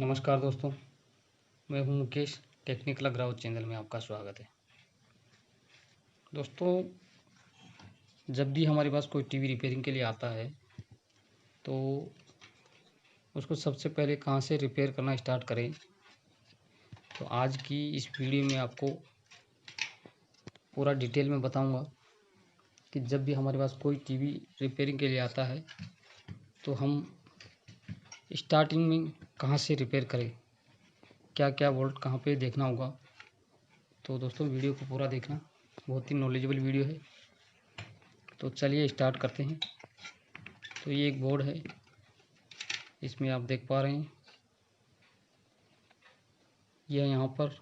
नमस्कार दोस्तों, मैं हूं मुकेश। टेक्निकल ग्राउथ चैनल में आपका स्वागत है। दोस्तों, जब भी हमारे पास कोई टीवी रिपेयरिंग के लिए आता है तो उसको सबसे पहले कहां से रिपेयर करना स्टार्ट करें, तो आज की इस वीडियो में आपको पूरा डिटेल में बताऊंगा कि जब भी हमारे पास कोई टीवी रिपेयरिंग के लिए आता है तो हम स्टार्टिंग में कहां से रिपेयर करें, क्या क्या वोल्ट कहाँ पे देखना होगा। तो दोस्तों, वीडियो को पूरा देखना, बहुत ही नॉलेजेबल वीडियो है। तो चलिए स्टार्ट करते हैं। तो ये एक बोर्ड है, इसमें आप देख पा रहे हैं यह यहाँ पर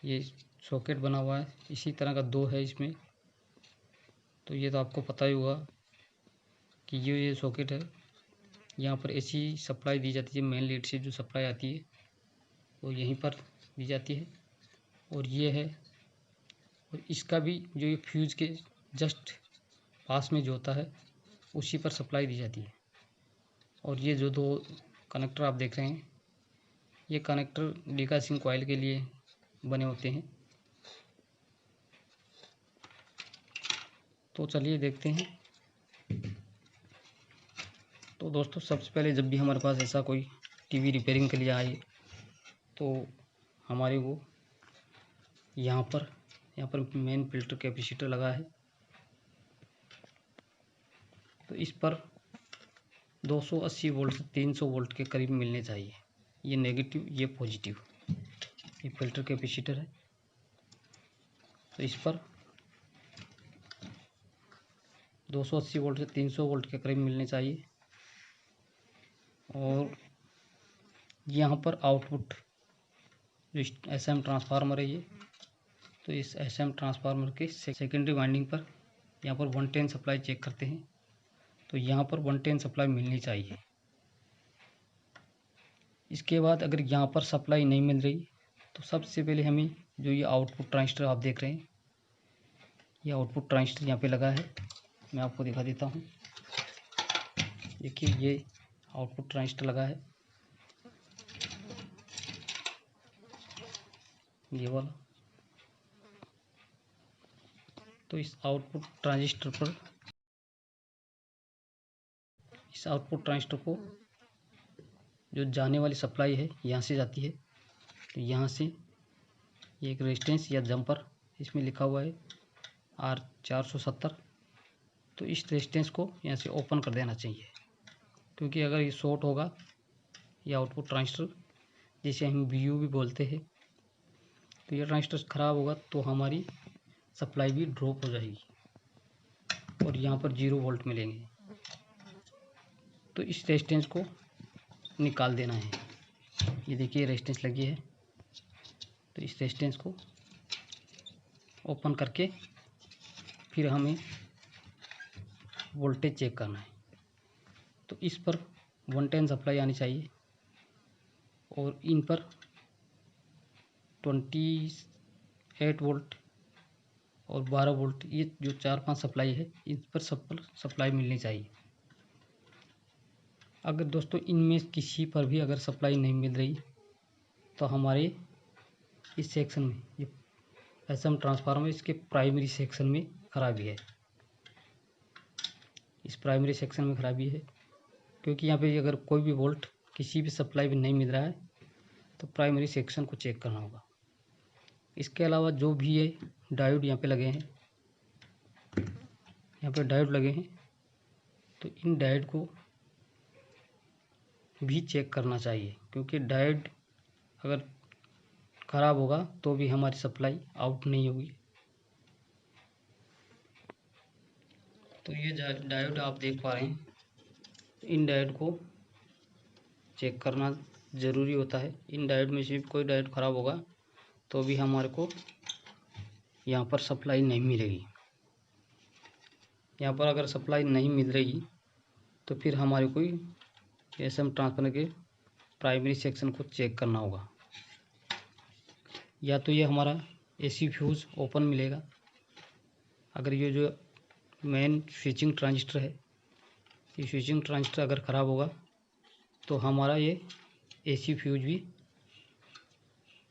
ये सॉकेट बना हुआ है। इसी तरह का दो है इसमें। तो ये तो आपको पता ही होगा कि ये सॉकेट है। यहाँ पर एसी सप्लाई दी जाती है, मेन लीड से जो सप्लाई आती है वो यहीं पर दी जाती है। और ये है, और इसका भी जो ये फ्यूज़ के जस्ट पास में जो होता है उसी पर सप्लाई दी जाती है। और ये जो दो कनेक्टर आप देख रहे हैं, ये कनेक्टर डिकासिंग कॉइल के लिए बने होते हैं। तो चलिए देखते हैं। तो दोस्तों, सबसे पहले जब भी हमारे पास ऐसा कोई टीवी रिपेयरिंग के लिए आए तो हमारे को यहाँ पर मेन फिल्टर कैपेसिटर लगा है। तो इस पर 280 वोल्ट से 300 वोल्ट के करीब मिलने चाहिए। ये नेगेटिव, ये पॉजिटिव। ये फिल्टर कैपेसिटर है। तो इस पर 280 वोल्ट से 300 वोल्ट के करीब मिलने चाहिए। और यहाँ पर आउटपुट जो एसएम ट्रांसफार्मर है ये, तो इस एसएम ट्रांसफार्मर के सेकेंडरी वाइंडिंग पर यहाँ पर 110 सप्लाई चेक करते हैं। तो यहाँ पर 110 सप्लाई मिलनी चाहिए। इसके बाद अगर यहाँ पर सप्लाई नहीं मिल रही तो सबसे पहले हमें जो ये आउटपुट ट्रांजिस्टर आप देख रहे हैं, ये आउटपुट ट्रांजिस्टर यहाँ पे लगा है। मैं आपको दिखा देता हूँ। देखिए, ये आउटपुट ट्रांजिस्टर लगा है, ये वाला। तो इस आउटपुट ट्रांजिस्टर को जो जाने वाली सप्लाई है यहाँ से जाती है। तो यहाँ से ये एक रेजिस्टेंस या जंपर इसमें लिखा हुआ है R470। तो इस रेजिस्टेंस को यहाँ से ओपन कर देना चाहिए, क्योंकि अगर ये शॉर्ट होगा, ये आउटपुट ट्रांजिस्टर जिसे हम BU भी बोलते हैं, तो ये ट्रांजिस्टर ख़राब होगा तो हमारी सप्लाई भी ड्रॉप हो जाएगी और यहाँ पर 0 वोल्ट मिलेंगे। तो इस रेजिस्टेंस को निकाल देना है। ये देखिए, रेजिस्टेंस लगी है। तो इस रेजिस्टेंस को ओपन करके फिर हमें वोल्टेज चेक करना है। तो इस पर 110 सप्लाई आनी चाहिए और इन पर 28 वोल्ट और 12 वोल्ट, ये जो 4-5 सप्लाई है, इन पर सब पर सप्लाई मिलनी चाहिए। अगर दोस्तों इनमें किसी पर भी अगर सप्लाई नहीं मिल रही तो हमारे इस सेक्शन में, ये एसएम ट्रांसफार्मर, इसके प्राइमरी सेक्शन में खराबी है। इस प्राइमरी सेक्शन में खराबी है, क्योंकि यहाँ पे अगर कोई भी वोल्ट किसी भी सप्लाई में नहीं मिल रहा है तो प्राइमरी सेक्शन को चेक करना होगा। इसके अलावा जो भी ये डायोड यहाँ पे लगे हैं, यहाँ पे डायोड लगे हैं, तो इन डायोड को भी चेक करना चाहिए, क्योंकि डायोड अगर ख़राब होगा तो भी हमारी सप्लाई आउट नहीं होगी। तो ये डायोड आप देख पा रहे हैं, इन डायोड को चेक करना ज़रूरी होता है। इन डायोड में से भी कोई डायोड ख़राब होगा तो भी हमारे को यहाँ पर सप्लाई नहीं मिलेगी। यहाँ पर अगर सप्लाई नहीं मिल रही तो फिर हमारे को एसएम ट्रांसफार्मर के प्राइमरी सेक्शन को चेक करना होगा। या तो ये हमारा एसी फ्यूज़ ओपन मिलेगा। अगर ये जो मेन स्विचिंग ट्रांजिस्टर है, ये स्विचिंग ट्रांजिस्टर अगर ख़राब होगा तो हमारा ये एसी फ्यूज भी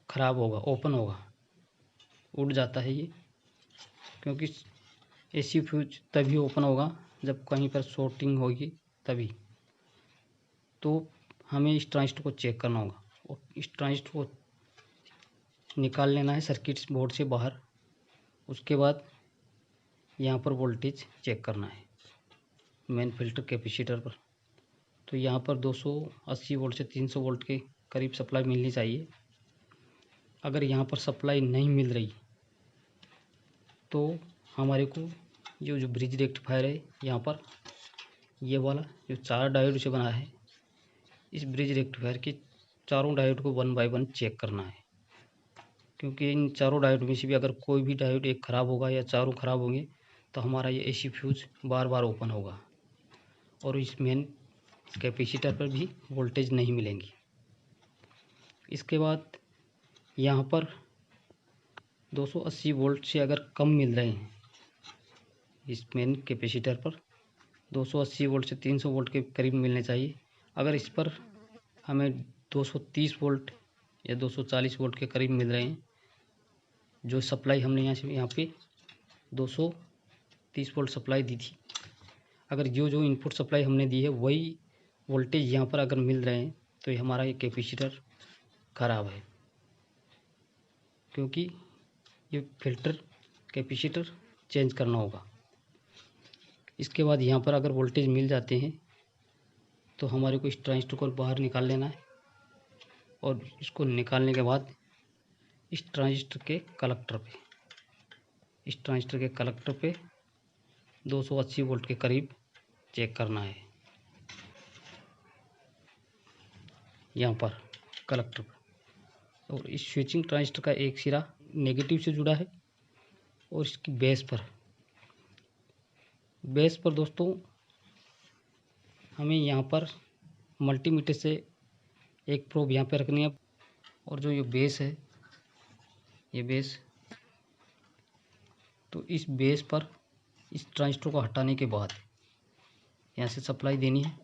ख़राब होगा, ओपन होगा, उड़ जाता है ये। क्योंकि एसी फ्यूज तभी ओपन होगा जब कहीं पर शॉर्टिंग होगी तभी। तो हमें इस ट्रांजिस्टर को चेक करना होगा और इस ट्रांजिस्टर को निकाल लेना है सर्किट बोर्ड से बाहर। उसके बाद यहाँ पर वोल्टेज चेक करना है मेन फिल्टर कैपेसिटर पर। तो यहाँ पर 280 वोल्ट से 300 वोल्ट के करीब सप्लाई मिलनी चाहिए। अगर यहाँ पर सप्लाई नहीं मिल रही तो हमारे को जो ब्रिज रेक्टिफायर है यहाँ पर ये वाला जो 4 डायोड से बना है, इस ब्रिज रेक्टिफायर के चारों डायोड को 1 बाय 1 चेक करना है। क्योंकि इन चारों डायोड में से भी अगर कोई भी डायोड एक ख़राब होगा या चारों ख़राब होंगे तो हमारा ये एसी फ्यूज बार बार ओपन होगा और इस मेन कैपेसिटर पर भी वोल्टेज नहीं मिलेंगी। इसके बाद यहाँ पर 280 वोल्ट से अगर कम मिल रहे हैं इस मेन कैपेसिटर पर, 280 वोल्ट से 300 वोल्ट के करीब मिलने चाहिए। अगर इस पर हमें 230 वोल्ट या 240 वोल्ट के करीब मिल रहे हैं, जो सप्लाई हमने यहाँ पे 230 वोल्ट सप्लाई दी थी, अगर जो इनपुट सप्लाई हमने दी है वही वोल्टेज यहाँ पर अगर मिल रहे हैं तो ये हमारा ये कैपेसिटर ख़राब है। क्योंकि ये फिल्टर कैपेसिटर चेंज करना होगा। इसके बाद यहाँ पर अगर वोल्टेज मिल जाते हैं तो हमारे को इस ट्रांजिस्टर को बाहर निकाल लेना है और इसको निकालने के बाद इस ट्रांजिस्टर के कलेक्टर पे 280 वोल्ट के करीब चेक करना है। यहाँ पर कलेक्टर पर, और इस स्विचिंग ट्रांजिस्टर का एक सिरा नेगेटिव से जुड़ा है और इसकी बेस पर दोस्तों हमें यहाँ पर मल्टीमीटर से एक प्रोब यहाँ पे रखनी है। और जो ये बेस है, ये बेस, तो इस बेस पर इस ट्रांजिस्टर को हटाने के बाद यहाँ से सप्लाई देनी है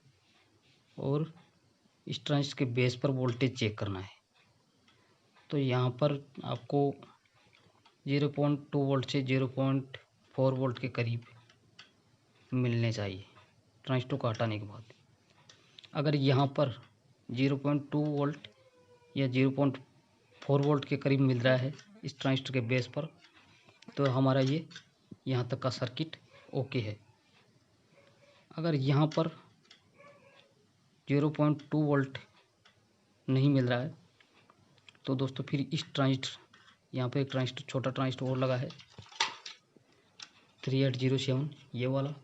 और इस ट्रांजिस्टर के बेस पर वोल्टेज चेक करना है। तो यहाँ पर आपको 0.2 वोल्ट से 0.4 वोल्ट के करीब मिलने चाहिए ट्रांजिस्टर को हटाने के बाद। अगर यहाँ पर 0.2 वोल्ट या 0.4 वोल्ट के करीब मिल रहा है इस ट्रांजिस्टर के बेस पर, तो हमारा ये यहाँ तक का सर्किट ओके है। अगर यहाँ पर 0.2 वोल्ट नहीं मिल रहा है तो दोस्तों फिर इस ट्रांजिस्टर, यहाँ पे एक ट्रांजिस्टर, छोटा ट्रांजिस्टर और लगा है 3807, ये वाला,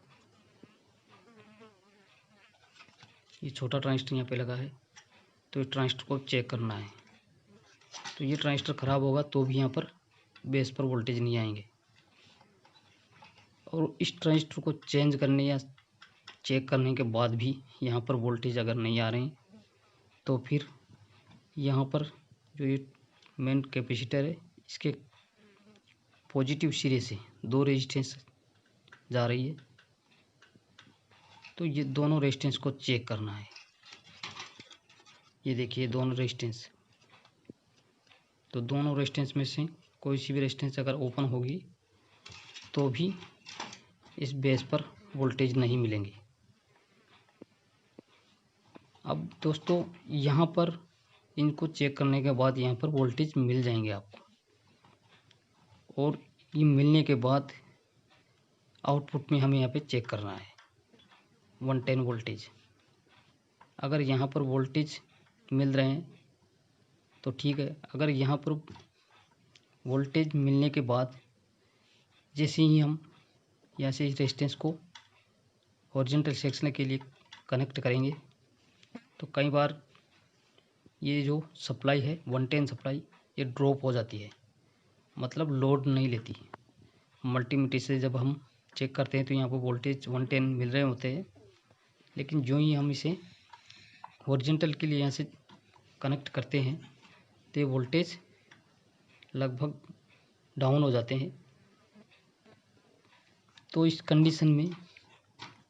ये छोटा ट्रांजिस्टर यहाँ पे लगा है। तो इस ट्रांजिस्टर को चेक करना है। तो ये ट्रांजिस्टर ख़राब होगा तो भी यहाँ पर बेस पर वोल्टेज नहीं आएंगे। और इस ट्रांजिस्टर को चेंज करने या चेक करने के बाद भी यहाँ पर वोल्टेज अगर नहीं आ रहे हैं तो फिर यहाँ पर जो ये मेन कैपेसिटर है इसके पॉजिटिव सिरे से 2 रेजिस्टेंस जा रही है। तो ये दोनों रेजिस्टेंस को चेक करना है। ये देखिए दोनों रेजिस्टेंस, तो दोनों रेजिस्टेंस में से कोई सी भी रेजिस्टेंस अगर ओपन होगी तो भी इस बेस पर वोल्टेज नहीं मिलेंगे। अब दोस्तों यहाँ पर इनको चेक करने के बाद यहाँ पर वोल्टेज मिल जाएंगे आपको, और ये मिलने के बाद आउटपुट में हमें यहाँ पे चेक करना है 110 वोल्टेज। अगर यहाँ पर वोल्टेज मिल रहे हैं तो ठीक है। अगर यहाँ पर वोल्टेज मिलने के बाद जैसे ही हम यहाँ से इस रेजिस्टेंस को हॉरिजॉन्टल सेक्शन के लिए कनेक्ट करेंगे तो कई बार ये जो सप्लाई है 110 सप्लाई, ये ड्रॉप हो जाती है, मतलब लोड नहीं लेती। मल्टीमीटर से जब हम चेक करते हैं तो यहाँ पर वोल्टेज 110 मिल रहे होते हैं, लेकिन जो ही हम इसे हॉरिजॉन्टल के लिए यहाँ से कनेक्ट करते हैं तो ये वोल्टेज लगभग डाउन हो जाते हैं। तो इस कंडीशन में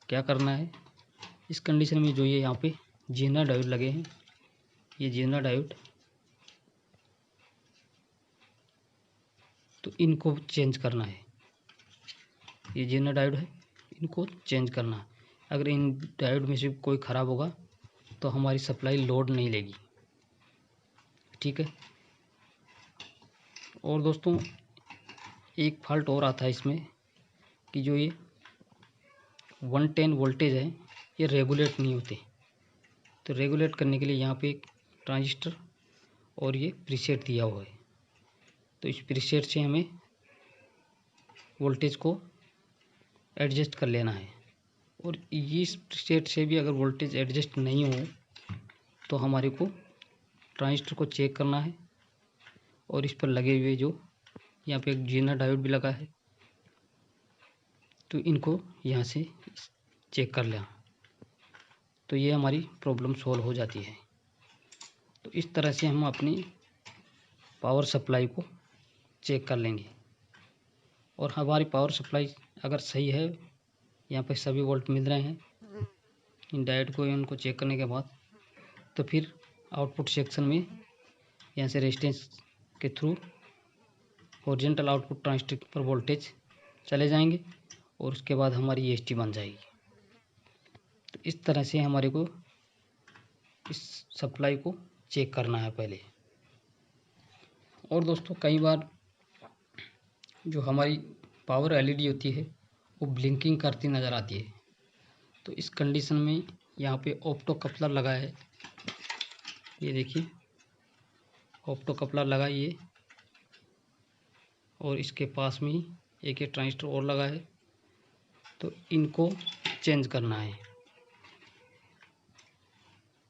क्या करना है, इस कंडीशन में जो ये यहाँ पे जेनर डायोड लगे हैं, ये जेनर डायोड, तो इनको चेंज करना है। ये जेनर डायोड है, इनको चेंज करना है। अगर इन डायोड में से कोई ख़राब होगा तो हमारी सप्लाई लोड नहीं लेगी, ठीक है। और दोस्तों एक फॉल्ट और आता है इसमें कि जो ये 110 वोल्टेज है ये रेगुलेट नहीं होते। तो रेगुलेट करने के लिए यहाँ पे एक ट्रांजिस्टर और ये प्रीसेट दिया हुआ है। तो इस प्रीसेट से हमें वोल्टेज को एडजस्ट कर लेना है। और इस प्रीसेट से भी अगर वोल्टेज एडजस्ट नहीं हो तो हमारे को ट्रांजिस्टर को चेक करना है। और इस पर लगे हुए जो यहाँ पे एक जेनर डायोड भी लगा है, तो इनको यहाँ से चेक कर लें, तो ये हमारी प्रॉब्लम सॉल्व हो जाती है। तो इस तरह से हम अपनी पावर सप्लाई को चेक कर लेंगे। और हमारी पावर सप्लाई अगर सही है, यहाँ पे सभी वोल्ट मिल रहे हैं इन डायोड को, इनको चेक करने के बाद तो फिर आउटपुट सेक्शन में यहाँ से रेजिस्टेंस के थ्रू हॉरिजॉन्टल आउटपुट ट्रांजिस्टर पर वोल्टेज चले जाएंगे और उसके बाद हमारी EST बन जाएगी। तो इस तरह से हमारे को इस सप्लाई को चेक करना है पहले। और दोस्तों कई बार जो हमारी पावर LED होती है वो ब्लिंकिंग करती नज़र आती है। तो इस कंडीशन में यहाँ पे ऑप्टो कपलर लगा है, ये देखिए ऑप्टो कपलर लगा ये, और इसके पास में ही एक ट्रांजिस्टर और लगा है। तो इनको चेंज करना है।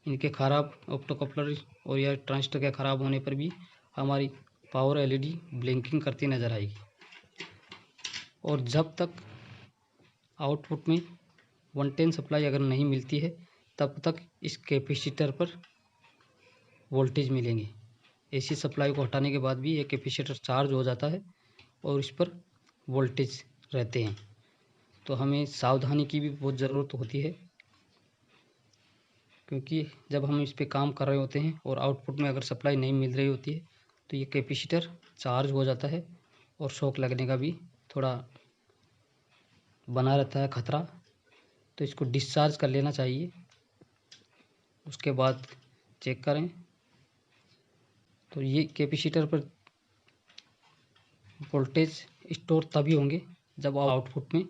इनके ख़राब ऑप्टो कपलर और या ट्रांजिस्टर के ख़राब होने पर भी हमारी पावर LED ब्लिंकिंग करती नज़र आएगी। और जब तक आउटपुट में 110 सप्लाई अगर नहीं मिलती है तब तक इस कैपेसिटर पर वोल्टेज मिलेंगे। AC सप्लाई को हटाने के बाद भी ये कैपेसिटर चार्ज हो जाता है और इस पर वोल्टेज रहते हैं। तो हमें सावधानी की भी बहुत ज़रूरत होती है, क्योंकि जब हम इस पे काम कर रहे होते हैं और आउटपुट में अगर सप्लाई नहीं मिल रही होती है तो ये कैपेसिटर चार्ज हो जाता है और शॉक लगने का भी थोड़ा बना रहता है खतरा। तो इसको डिस्चार्ज कर लेना चाहिए, उसके बाद चेक करें। तो ये कैपेसिटर पर वोल्टेज स्टोर तभी होंगे जब आउटपुट में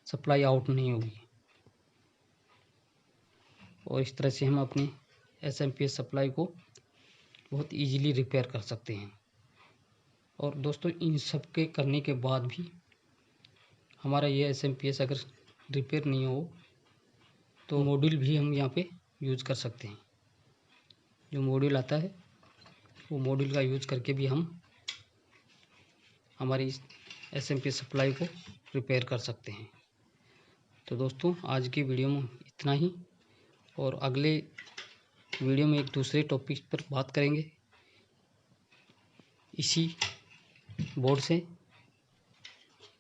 सप्लाई आउट नहीं होगी। और इस तरह से हम अपनी SMPS सप्लाई को बहुत इजीली रिपेयर कर सकते हैं। और दोस्तों इन सब के करने के बाद भी हमारा ये SMPS अगर रिपेयर नहीं हो तो मॉड्यूल भी हम यहाँ पे यूज़ कर सकते हैं। जो मॉड्यूल आता है वो मॉड्यूल का यूज़ करके भी हम हमारी SMPS सप्लाई को रिपेयर कर सकते हैं। तो दोस्तों आज की वीडियो में इतना ही, और अगले वीडियो में एक दूसरे टॉपिक पर बात करेंगे इसी बोर्ड से।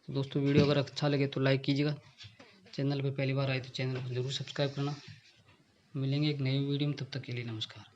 तो दोस्तों वीडियो अगर अच्छा लगे तो लाइक कीजिएगा, चैनल पे पहली बार आए तो चैनल को ज़रूर सब्सक्राइब करना। मिलेंगे एक नई वीडियो में, तब तक के लिए नमस्कार।